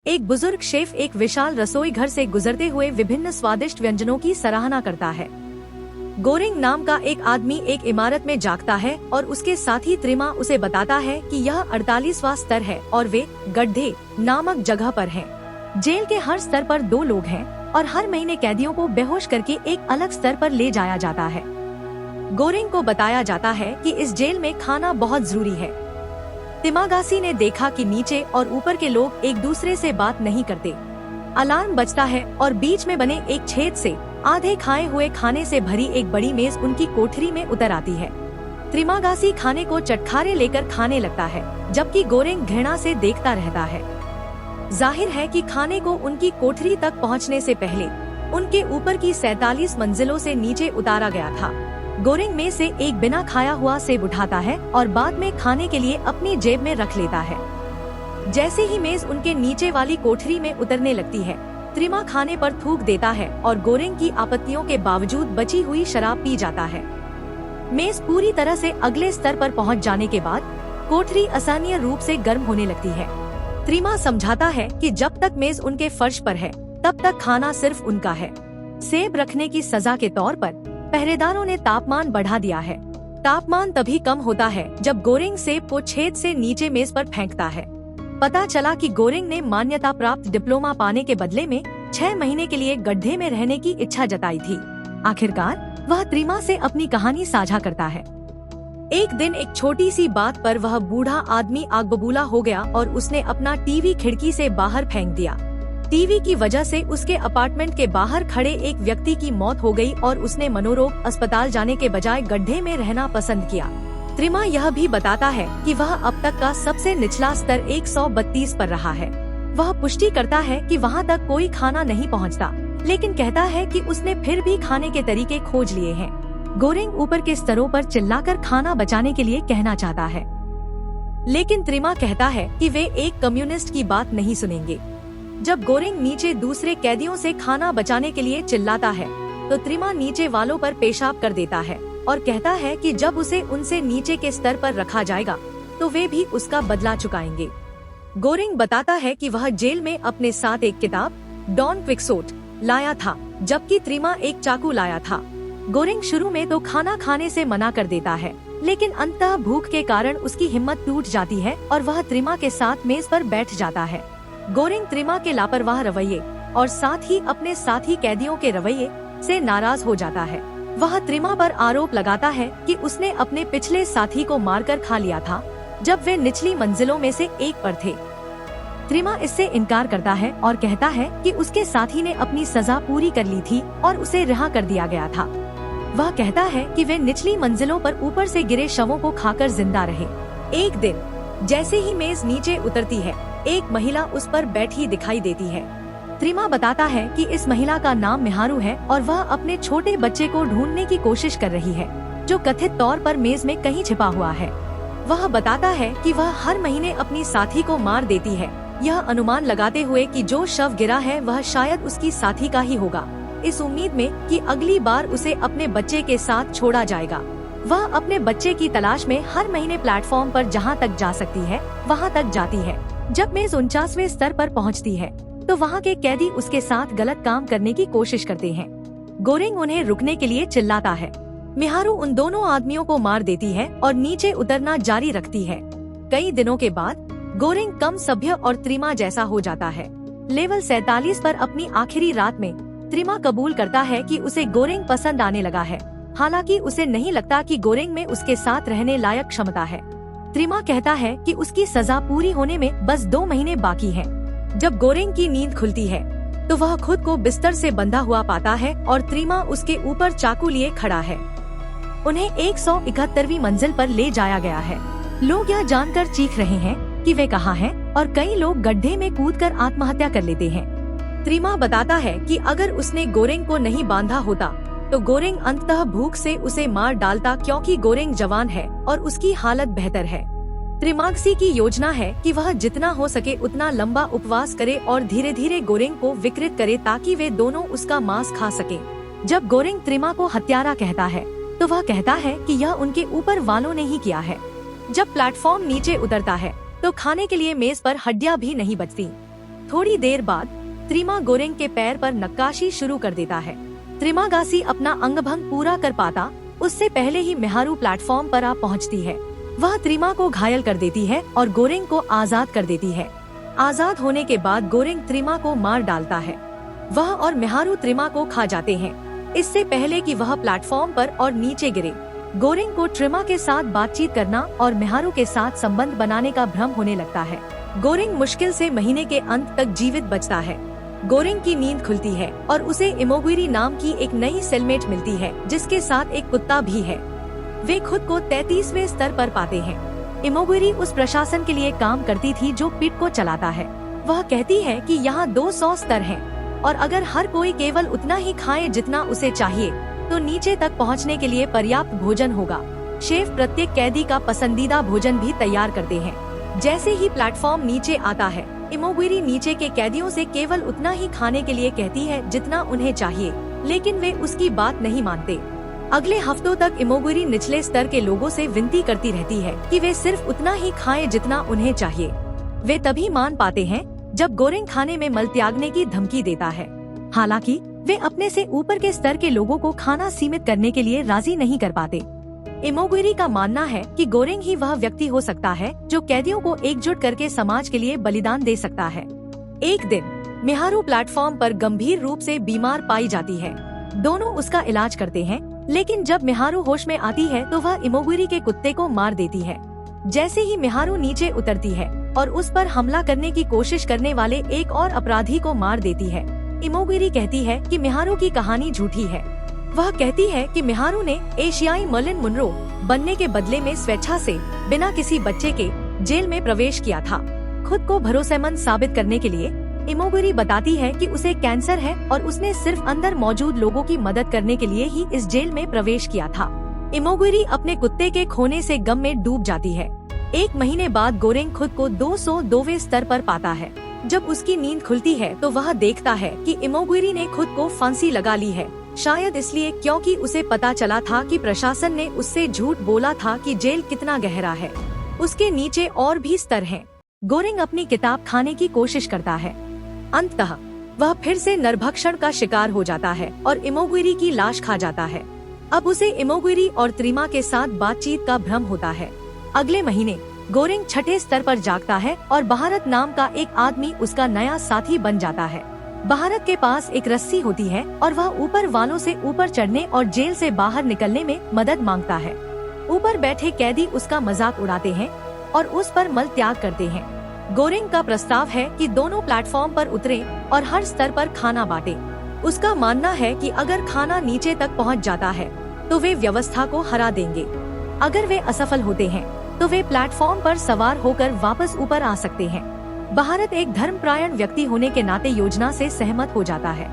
एक बुजुर्ग शेफ एक विशाल रसोई घर से गुजरते हुए विभिन्न स्वादिष्ट व्यंजनों की सराहना करता है। गोरेंग नाम का एक आदमी एक इमारत में जागता है और उसके साथी त्रिमा उसे बताता है कि यह 48वां स्तर है और वे गड्ढे नामक जगह पर हैं। जेल के हर स्तर पर 2 लोग हैं और हर महीने कैदियों को बेहोश करके एक अलग स्तर पर ले जाया जाता है। गोरेंग को बताया जाता है कि इस जेल में खाना बहुत जरूरी है। तिमागासी ने देखा कि नीचे और ऊपर के लोग एक दूसरे से बात नहीं करते। अलार्म बजता है और बीच में बने एक छेद से आधे खाए हुए खाने से भरी एक बड़ी मेज उनकी कोठरी में उतर आती है। त्रिमागासी खाने को चटखारे लेकर खाने लगता है, जबकि गोरेंग घृणा से देखता रहता है। जाहिर है कि खाने को उनकी कोठरी तक पहुंचने से पहले उनके ऊपर की 47 मंजिलों से नीचे उतारा गया था। गोरेंग में से एक बिना खाया हुआ सेब उठाता है और बाद में खाने के लिए अपनी जेब में रख लेता है। जैसे ही मेज उनके नीचे वाली कोठरी में उतरने लगती है, त्रिमा खाने पर थूक देता है और गोरेंग की आपत्तियों के बावजूद बची हुई शराब पी जाता है। मेज पूरी तरह से अगले स्तर पर पहुंच जाने के बाद कोठरी असहनीय रूप से गर्म होने लगती है। त्रिमा समझाता है कि जब तक मेज उनके फर्श पर है तब तक खाना सिर्फ उनका है। सेब रखने की सजा के तौर पर पहरेदारों ने तापमान बढ़ा दिया है। तापमान तभी कम होता है जब गोरेंग सेब को छेद से नीचे मेज पर फेंकता है। पता चला कि गोरेंग ने मान्यता प्राप्त डिप्लोमा पाने के बदले में 6 महीने के लिए गड्ढे में रहने की इच्छा जताई थी। आखिरकार वह त्रिमा से अपनी कहानी साझा करता है। एक दिन एक छोटी सी बात पर वह बूढ़ा आदमी आग बबूला हो गया और उसने अपना टीवी खिड़की से बाहर फेंक दिया। टीवी की वजह से उसके अपार्टमेंट के बाहर खड़े एक व्यक्ति की मौत हो गई और उसने मनोरोग अस्पताल जाने के बजाय गड्ढे में रहना पसंद किया। त्रिमा यह भी बताता है कि वह अब तक का सबसे निचला स्तर 132 पर रहा है। वह पुष्टि करता है कि वहां तक कोई खाना नहीं पहुंचता, लेकिन कहता है कि उसने फिर भी खाने के तरीके खोज लिए हैं। गोरेंग ऊपर के स्तरों पर चिल्लाकर खाना बचाने के लिए कहना चाहता है, लेकिन त्रिमा कहता है कि वे एक कम्युनिस्ट की बात नहीं सुनेंगे। जब गोरेंग नीचे दूसरे कैदियों से खाना बचाने के लिए चिल्लाता है तो त्रिमा नीचे वालों पर पेशाब कर देता है और कहता है कि जब उसे उनसे नीचे के स्तर पर रखा जाएगा तो वे भी उसका बदला चुकाएंगे। गोरेंग बताता है कि वह जेल में अपने साथ एक किताब डॉन क्विक्सोट लाया था, जबकि त्रिमा एक चाकू लाया था। गोरेंग शुरू में तो खाना खाने से मना कर देता है, लेकिन अंततः भूख के कारण उसकी हिम्मत टूट जाती है और वह त्रिमा के साथ मेज पर बैठ जाता है। गोरेंग त्रिमा के लापरवाह रवैये और साथ ही अपने साथी कैदियों के रवैये से नाराज हो जाता है। वह त्रिमा पर आरोप लगाता है कि उसने अपने पिछले साथी को मारकर खा लिया था जब वे निचली मंजिलों में से एक पर थे। त्रिमा इससे इनकार करता है और कहता है कि उसके साथी ने अपनी सजा पूरी कर ली थी और उसे रिहा कर दिया गया था। वह कहता है कि वे निचली मंजिलों पर ऊपर से गिरे शवों को खाकर जिंदा रहे। एक दिन जैसे ही मेज नीचे उतरती है, एक महिला उस पर बैठी दिखाई देती है। त्रिमा बताता है कि इस महिला का नाम मिहारू है और वह अपने छोटे बच्चे को ढूंढने की कोशिश कर रही है, जो कथित तौर पर मेज में कहीं छिपा हुआ है। वह बताता है कि वह हर महीने अपनी साथी को मार देती है, यह अनुमान लगाते हुए कि जो शव गिरा है वह शायद उसकी साथी का ही होगा, इस उम्मीद में कि अगली बार उसे अपने बच्चे के साथ छोड़ा जाएगा। वह अपने बच्चे की तलाश में हर महीने प्लेटफॉर्म पर जहां तक जा सकती है वहां तक जाती है। जब मेज 49वें स्तर पर पहुंचती है तो वहां के कैदी उसके साथ गलत काम करने की कोशिश करते हैं। गोरेंग उन्हें रुकने के लिए चिल्लाता है। मिहारू उन दोनों आदमियों को मार देती है और नीचे उतरना जारी रखती है। कई दिनों के बाद गोरेंग कम सभ्य और त्रिमा जैसा हो जाता है। लेवल 47 पर अपनी आखिरी रात में त्रिमा कबूल करता है कि उसे गोरेंग पसंद आने लगा है, हालांकि उसे नहीं लगता कि गोरेंग में उसके साथ रहने लायक क्षमता है। त्रिमा कहता है कि उसकी सजा पूरी होने में बस 2 महीने बाकी हैं। जब गोरेंग की नींद खुलती है तो वह खुद को बिस्तर से बंधा हुआ पाता है और त्रिमा उसके ऊपर चाकू लिए खड़ा है। उन्हें 171वीं मंजिल पर ले जाया गया है। लोग यह जानकर चीख रहे हैं कि वे कहाँ हैं और कई लोग गड्ढे में कूदकर आत्महत्या कर लेते हैं। त्रिमा बताता है कि अगर उसने गोरेंग को नहीं बांधा होता तो गोरेंग अंततः भूख से उसे मार डालता, क्योंकि गोरेंग जवान है और उसकी हालत बेहतर है। त्रिमागसी की योजना है कि वह जितना हो सके उतना लंबा उपवास करे और धीरे धीरे गोरेंग को विकृत करे ताकि वे दोनों उसका मांस खा सकें। जब गोरेंग त्रिमा को हत्यारा कहता है तो वह कहता है कि यह उनके ऊपर वालों ने ही किया है। जब प्लेटफॉर्म नीचे उतरता है तो खाने के लिए मेज पर हड्डियां भी नहीं बचती। थोड़ी देर बाद त्रिमा गोरेंग के पैर पर नक्काशी शुरू कर देता है। त्रिमागासी अपना अंगभंग पूरा कर पाता उससे पहले ही मेहारू प्लेटफॉर्म पर आ पहुंचती है। वह त्रिमा को घायल कर देती है और गोरेंग को आजाद कर देती है। आजाद होने के बाद गोरेंग त्रिमा को मार डालता है। वह और मेहारू त्रिमा को खा जाते हैं। इससे पहले कि वह प्लेटफॉर्म पर और नीचे गिरे, गोरेंग को त्रिमा के साथ बातचीत करना और मेहारू के साथ संबंध बनाने का भ्रम होने लगता है। गोरेंग मुश्किल से महीने के अंत तक जीवित बचता है। गोरेंग की नींद खुलती है और उसे इमोगुरी नाम की एक नई सेलमेट मिलती है, जिसके साथ एक कुत्ता भी है। वे खुद को 33वें स्तर पर पाते हैं। इमोगुरी उस प्रशासन के लिए काम करती थी जो पिट को चलाता है। वह कहती है कि यहाँ 200 स्तर हैं और अगर हर कोई केवल उतना ही खाए जितना उसे चाहिए तो नीचे तक पहुँचने के लिए पर्याप्त भोजन होगा। शेफ प्रत्येक कैदी का पसंदीदा भोजन भी तैयार करते हैं। जैसे ही प्लेटफॉर्म नीचे आता है, इमोगुरी नीचे के कैदियों से केवल उतना ही खाने के लिए कहती है जितना उन्हें चाहिए, लेकिन वे उसकी बात नहीं मानते। अगले हफ्तों तक इमोगुरी निचले स्तर के लोगों से विनती करती रहती है कि वे सिर्फ उतना ही खाएं जितना उन्हें चाहिए। वे तभी मान पाते हैं जब गोरेंग खाने में मल त्यागने की धमकी देता है। हालांकि वे अपने से ऊपर के स्तर के लोगों को खाना सीमित करने के लिए राजी नहीं कर पाते। इमोगुरी का मानना है कि गोरेंग ही वह व्यक्ति हो सकता है जो कैदियों को एकजुट करके समाज के लिए बलिदान दे सकता है। एक दिन मेहारू प्लेटफॉर्म पर गंभीर रूप से बीमार पाई जाती है। दोनों उसका इलाज करते हैं, लेकिन जब मेहारू होश में आती है तो वह इमोगुरी के कुत्ते को मार देती है। जैसे ही मेहारू नीचे उतरती है और उस पर हमला करने की कोशिश करने वाले एक और अपराधी को मार देती है, इमोगुरी कहती है कि मेहारू की कहानी झूठी है। वह कहती है कि मेहारू ने एशियाई मर्लिन मुनरो बनने के बदले में स्वेच्छा से बिना किसी बच्चे के जेल में प्रवेश किया था। खुद को भरोसेमंद साबित करने के लिए इमोगुरी बताती है कि उसे कैंसर है और उसने सिर्फ अंदर मौजूद लोगों की मदद करने के लिए ही इस जेल में प्रवेश किया था। इमोगुरी अपने कुत्ते के खोने से गम में डूब जाती है। एक महीने बाद गोरेंग खुद को 202वें स्तर पर पाता है। जब उसकी नींद खुलती है तो वह देखता है कि इमोगुरी ने खुद को फांसी लगा ली है, शायद इसलिए क्योंकि उसे पता चला था कि प्रशासन ने उससे झूठ बोला था कि जेल कितना गहरा है। उसके नीचे और भी स्तर हैं। गोरेंग अपनी किताब खाने की कोशिश करता है। अंततः वह फिर से नरभक्षण का शिकार हो जाता है और इमोगुरी की लाश खा जाता है। अब उसे इमोगुरी और त्रिमा के साथ बातचीत का भ्रम होता है। अगले महीने गोरेंग 6ठे स्तर पर जागता है और बहारत नाम का एक आदमी उसका नया साथी बन जाता है। बहारत के पास एक रस्सी होती है और वह ऊपर वालों से ऊपर चढ़ने और जेल से बाहर निकलने में मदद मांगता है। ऊपर बैठे कैदी उसका मजाक उड़ाते हैं और उस पर मल त्याग करते हैं। गोरेंग का प्रस्ताव है कि दोनों प्लेटफॉर्म पर उतरें और हर स्तर पर खाना बांटें। उसका मानना है कि अगर खाना नीचे तक पहुंच जाता है तो वे व्यवस्था को हरा देंगे। अगर वे असफल होते हैं तो वे प्लेटफॉर्म पर सवार होकर वापस ऊपर आ सकते हैं। बहारत एक धर्मपरायण व्यक्ति होने के नाते योजना से सहमत हो जाता है।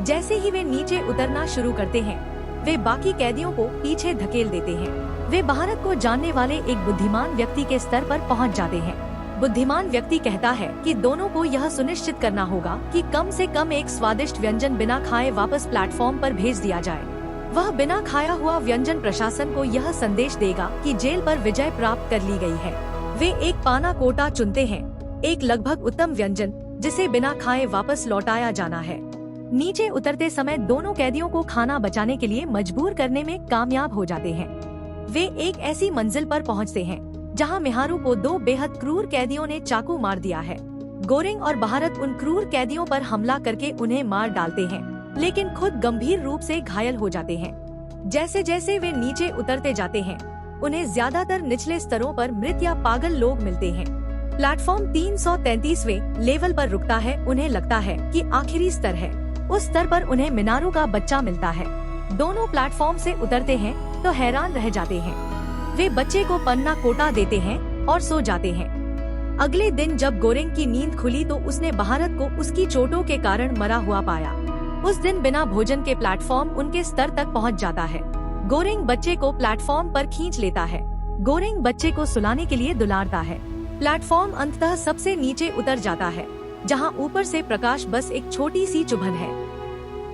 जैसे ही वे नीचे उतरना शुरू करते हैं, वे बाकी कैदियों को पीछे धकेल देते हैं। वे बहारत को जानने वाले एक बुद्धिमान व्यक्ति के स्तर पर पहुंच जाते हैं। बुद्धिमान व्यक्ति कहता है कि दोनों को यह सुनिश्चित करना होगा कि कम से कम एक स्वादिष्ट व्यंजन बिना खाए वापस प्लेटफॉर्म पर भेज दिया जाए। वह बिना खाया हुआ व्यंजन प्रशासन को यह संदेश देगा कि जेल पर विजय प्राप्त कर ली गई है। वे एक पाना कोटा चुनते हैं, एक लगभग उत्तम व्यंजन जिसे बिना खाए वापस लौटाया जाना है। नीचे उतरते समय दोनों कैदियों को खाना बचाने के लिए मजबूर करने में कामयाब हो जाते हैं। वे एक ऐसी मंजिल पर पहुंचते हैं जहां मेहारू को 2 बेहद क्रूर कैदियों ने चाकू मार दिया है। गोरेंग और बहारत उन क्रूर कैदियों पर हमला करके उन्हें मार डालते हैं, लेकिन खुद गंभीर रूप से घायल हो जाते हैं। जैसे जैसे वे नीचे उतरते जाते हैं, उन्हें ज्यादातर निचले स्तरों पर मृत या पागल लोग मिलते हैं। प्लेटफॉर्म 333वें लेवल पर रुकता है। उन्हें लगता है कि आखिरी स्तर है। उस स्तर पर उन्हें मिनारू का बच्चा मिलता है। दोनों प्लेटफॉर्म से उतरते हैं तो हैरान रह जाते हैं। वे बच्चे को पन्ना कोटा देते हैं और सो जाते हैं। अगले दिन जब गोरेंग की नींद खुली तो उसने बहारत को उसकी चोटों के कारण मरा हुआ पाया। उस दिन बिना भोजन के प्लेटफॉर्म उनके स्तर तक पहुंच जाता है। गोरेंग बच्चे को प्लेटफॉर्म पर खींच लेता है। गोरेंग बच्चे को सुलाने के लिए दुलारता है। प्लेटफॉर्म अंततः सबसे नीचे उतर जाता है, जहां ऊपर से प्रकाश बस एक छोटी सी चुभन है।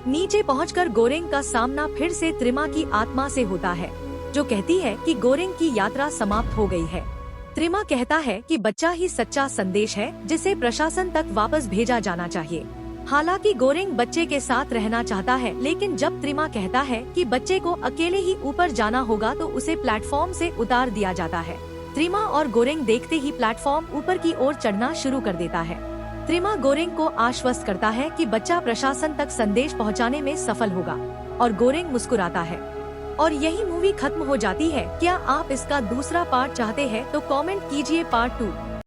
नीचे पहुंचकर गोरेंग का सामना फिर से त्रिमा की आत्मा से होता है, जो कहती है कि गोरेंग की यात्रा समाप्त हो गई है। त्रिमा कहता है कि बच्चा ही सच्चा संदेश है जिसे प्रशासन तक वापस भेजा जाना चाहिए। हालांकि गोरेंग बच्चे के साथ रहना चाहता है, लेकिन जब त्रिमा कहता है कि बच्चे को अकेले ही ऊपर जाना होगा तो उसे प्लेटफॉर्म से उतार दिया जाता है। त्रिमा और गोरेंग देखते ही प्लेटफॉर्म ऊपर की ओर चढ़ना शुरू कर देता है। त्रिमा गोरेंग को आश्वस्त करता है कि बच्चा प्रशासन तक संदेश पहुंचाने में सफल होगा और गोरेंग मुस्कुराता है। और यही मूवी खत्म हो जाती है। क्या आप इसका दूसरा पार्ट चाहते हैं तो कमेंट कीजिए पार्ट 2।